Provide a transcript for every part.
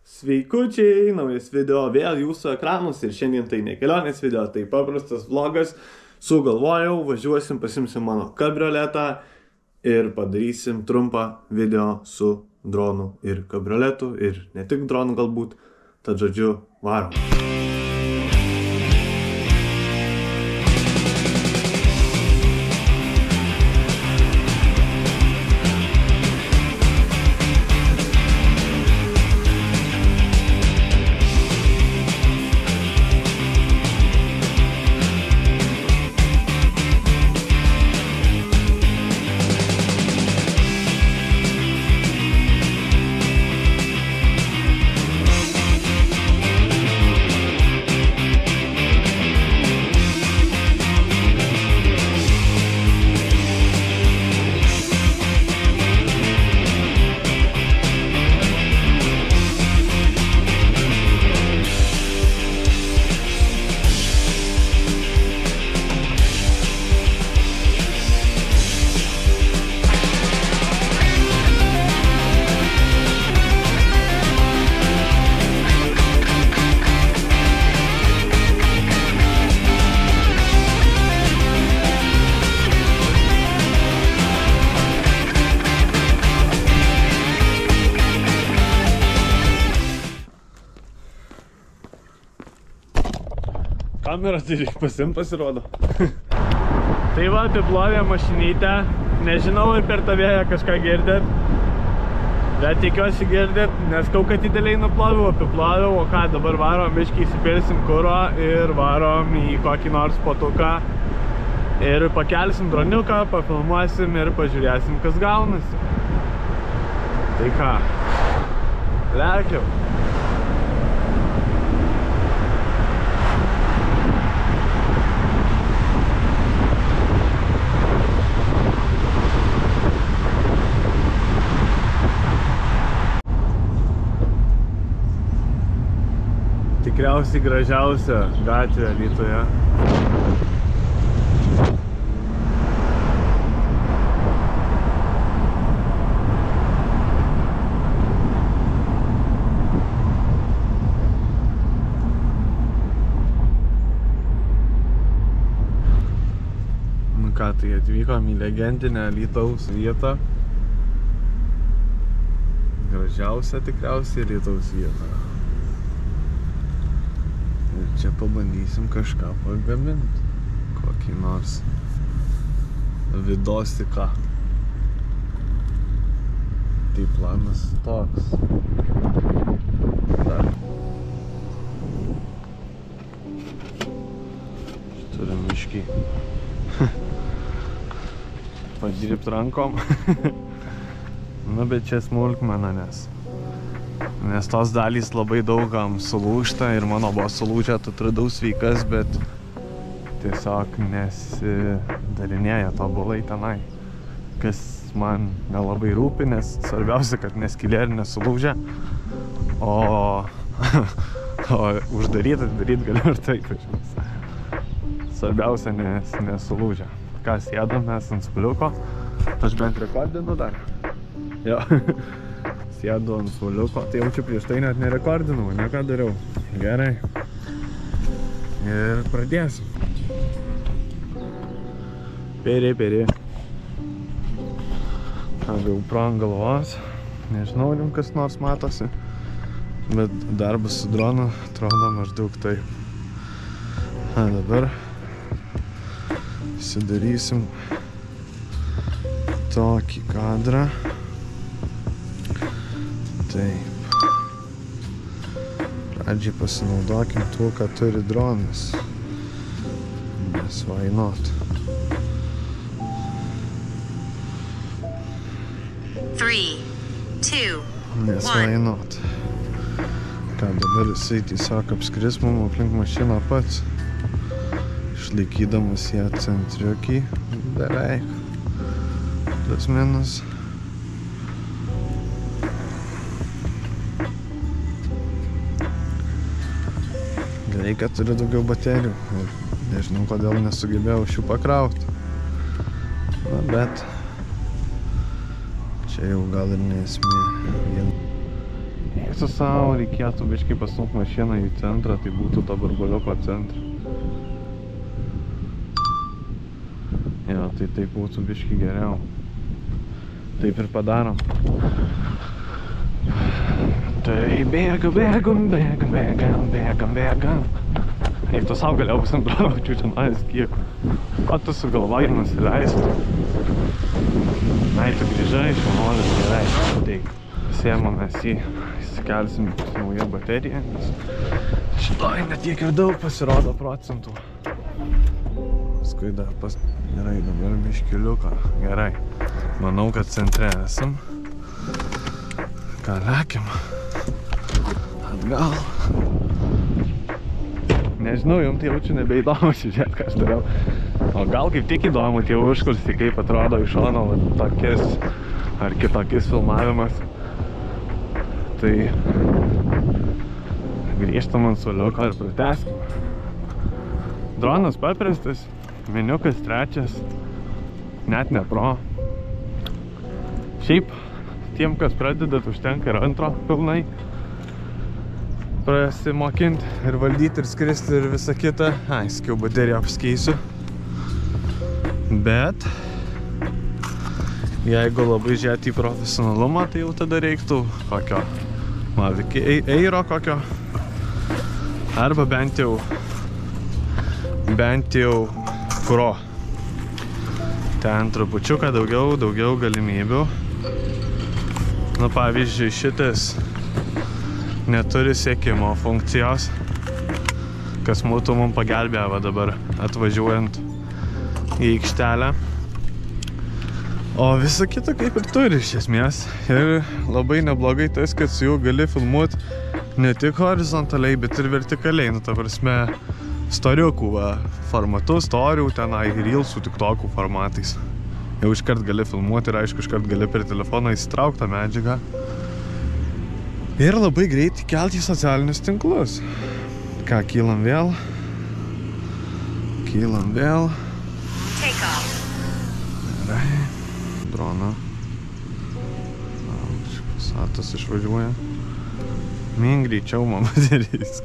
Sveikučiai, naujas video vėl jūsų ekranus ir šiandien tai ne kelionės video, tai paprastas vlogas. Sugalvojau, važiuosim, pasimsim mano kabrioletą ir padarysim trumpą video su dronu ir kabrioletu ir ne tik dronu galbūt, tad žodžiu varom. Kamera tai reikia pasirodo. Tai va, apiplovė mašinytę. Nežinau, ar per tą vėją kažką girdėt. Bet tikiuosi girdėt, nes kad dideliai nuploviau, apiploviau. O ką, dabar varom, biškį įsipilsim kuro ir varom į kokį nors spotuką. Ir pakelsim droniuką, pafilmuosim ir pažiūrėsim, kas gaunasi. Tai ką, lekiam. Tikriausiai gražiausia gatvė Alytuje. Nu ką, tai atvykom į legendinę Alytaus vietą. Gražiausia tikriausiai Alytaus vieta. Ir čia pabandysim kažką pagaminti, kokį nors vidosiką. Tai planas toks. Dar. Turim miškį. Padirbt rankom. Nu, bet čia smulkmena, nes tos dalys labai daugam sulūžta ir mano buvo sulūžę, atradau sveikas, bet tiesiog nesidarinėja tobulai tenai, kas man nelabai rūpi, nes svarbiausia, kad neskylė ir nesulūžė, o uždaryti, atidaryti galiu ir taip. Svarbiausia, nesulūžė. Ką, sėdam mes ant suoliuko, aš bent rekordinu dar. Jo. Sėdu ant suoliuko, tai jaučiu prieš tai net nerekordinau, ką dariau. Gerai. Ir pradėsim. Peri. GoPro ant galvos. Nežinau, kas nors matosi. Bet darbas su dronu atrodo maždaug taip. Dabar įsidarysim tokį kadrą. Taip. Pradžiai pasinaudokim tuo, ką turi dronas. Nes why not? 3, 2, 1. Nes why not? Ką dabar jisai tiesiog apskris mum aplink mašiną pats. Išlaikydamas ją centriukį. Beveik. Plius minus. Reikia turi daugiau baterijų ir nežinau, kodėl nesugebėjau šių pakrauti. Na, bet čia jau gal ir nesmė. su savo, reikėtų biškai pastumti mašiną į centrą, tai būtų to Burbaliuko centre. Jo, tai taip būtų biškai geriau. Taip ir padarom. Tai bėgam. Eik, tu savo galėjau pasimbraučiu čia nais kiek. Ko tu sugalvoji nusileisti? Na, tu grįžai iš Vienuolės, gerai. Taip, sėmamės jį, įsikelsim naują bateriją, nes šitoj netiek ir daug pasirodo procentų. Paskui dar gerai, dabar biškiliuką. Gerai, manau, kad centre esam. Ką lekiam? Atgal. Nežinau, jums tai jaučiu nebeįdomu žiūrėti, ką aš dariau. O gal kaip tik įdomu tie užkulsi, kaip atrodo iš šono tokis ar kitokis filmavimas. Tai grįžtam ant suoliuko ir pratęskim. Dronas paprastas, meniukas trečias, net ne pro. Šiaip, tiem, kas pradedat, užtenka ir antro pilnai prasimokint ir valdyti ir skristi ir visą kitą. Ai, sakiau, bateriją apskeisiu. Bet jeigu labai žiūrėti į profesionalumą, tai jau tada reiktų kokio Mavic Airo kokio. Arba bent jau Pro. Ten trupučiuką daugiau galimybių. Nu, pavyzdžiui, šitas neturi sekimo funkcijos, kas būtų mums pagelbėjo dabar atvažiuojant į aikštelę. O visa kita kaip ir turi iš esmės. Ir labai neblogai tas, kad su juo gali filmuoti ne tik horizontaliai, bet ir vertikaliai. Nu, ta prasme, storiukų formatu, storių, tenai reelsų, tiktokų formatais. Jau iškart gali filmuoti ir aišku, iškart gali per telefoną įsitraukti tą medžiagą. Ir labai greit kelti į socialinius tinklus. Ką, kylam vėl. Gerai. Droną. Pasatas išvažiuoja. Min greičiau, mama darys.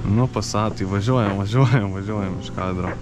Nu, Pasatai, važiuojam iš kadro.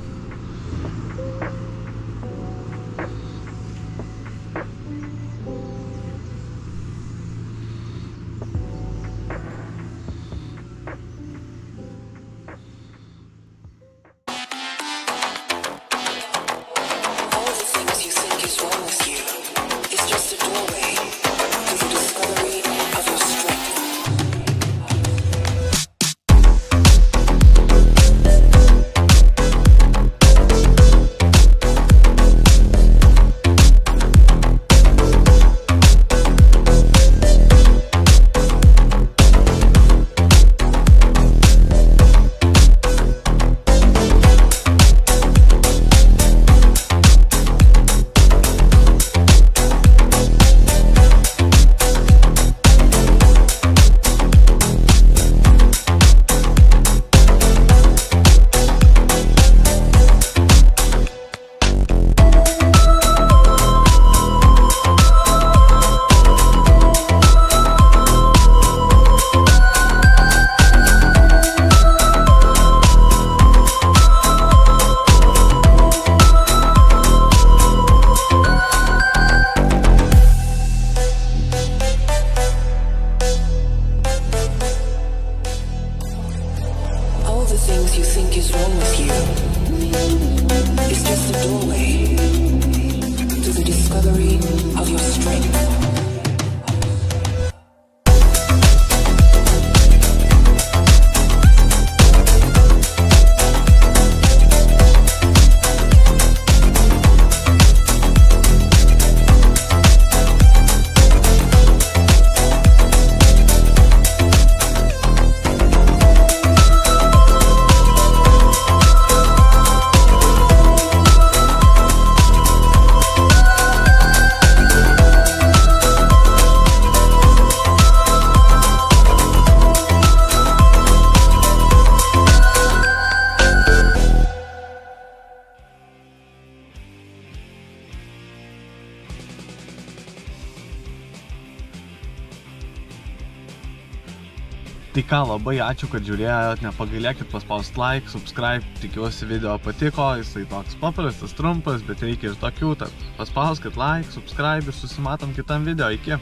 Tai ką, labai ačiū, kad žiūrėjot, nepagailėkit paspaust like, subscribe, tikiuosi video patiko, jisai toks paprastas, trumpas, bet reikia ir tokių, tad paspauskit like, subscribe ir susimatom kitam video, iki.